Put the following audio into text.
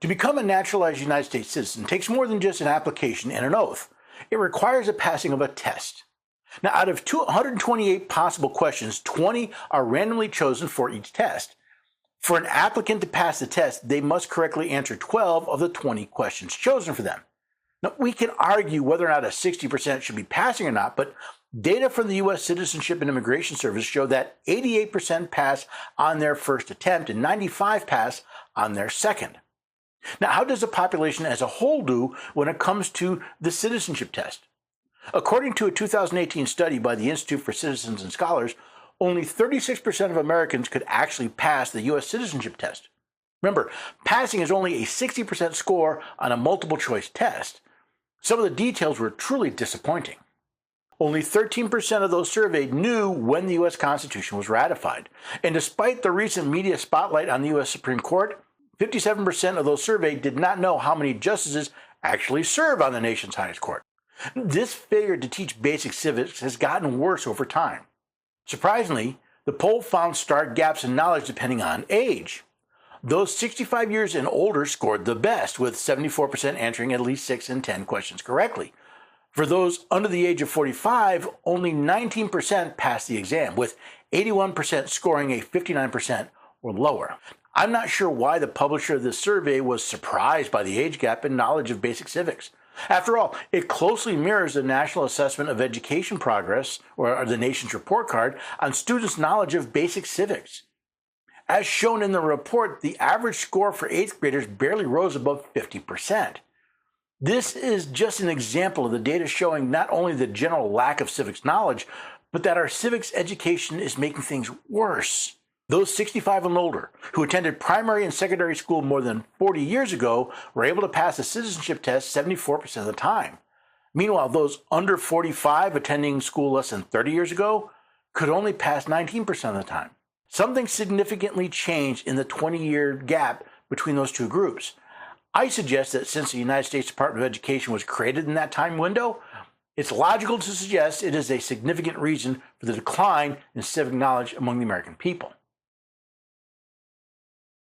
To become a naturalized United States citizen takes more than just an application and an oath. It requires the passing of a test. Now, out of 128 possible questions, 20 are randomly chosen for each test. For an applicant to pass the test, they must correctly answer 12 of the 20 questions chosen for them. Now, we can argue whether or not a 60% should be passing or not, but data from the U.S. Citizenship and Immigration Service show that 88% pass on their first attempt and 95% pass on their second. Now, how does the population as a whole do when it comes to the citizenship test? According to a 2018 study by the Institute for Citizens and Scholars, only 36% of Americans could actually pass the U.S. citizenship test. Remember, passing is only a 60% score on a multiple choice test. Some of the details were truly disappointing. Only 13% of those surveyed knew when the U.S. Constitution was ratified. And despite the recent media spotlight on the U.S. Supreme Court, 57% of those surveyed did not know how many justices actually serve on the nation's highest court. This failure to teach basic civics has gotten worse over time. Surprisingly, the poll found stark gaps in knowledge depending on age. Those 65 years and older scored the best, with 74% answering at least 6 in 10 questions correctly. For those under the age of 45, only 19% passed the exam, with 81% scoring a 59% or lower. I'm not sure why the publisher of this survey was surprised by the age gap in knowledge of basic civics. After all, it closely mirrors the National Assessment of Education Progress, or the nation's report card, on students' knowledge of basic civics. As shown in the report, the average score for 8th graders barely rose above 50%. This is just an example of the data showing not only the general lack of civics knowledge, but that our civics education is making things worse. Those 65 and older who attended primary and secondary school more than 40 years ago were able to pass the citizenship test 74% of the time. Meanwhile, those under 45 attending school less than 30 years ago could only pass 19% of the time. Something significantly changed in the 20-year gap between those two groups. I suggest that since the United States Department of Education was created in that time window, it's logical to suggest it is a significant reason for the decline in civic knowledge among the American people.